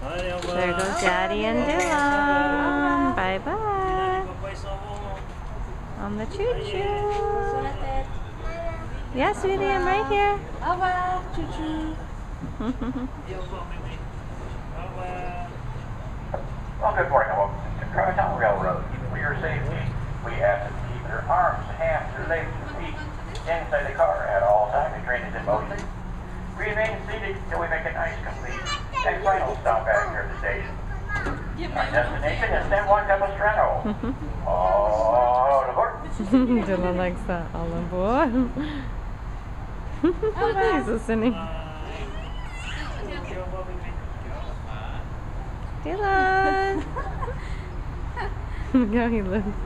There goes Daddy and Dilan. Bye-bye. On the choo-choo. Yeah, sweetie, I'm right here. Bye-bye, choo-choo. Well, good morning and welcome to Charlottetown Railroad. For your safety, we ask that you keep your arms, hands, your legs, and feet inside the car at all times. The train is in motion. Remain seated until we make a nice, complete, and final stop back here at the station. Our destination is San Juan Capistrano. All aboard. Dylan likes that. All aboard. He's listening. Dylan! Look how he looks.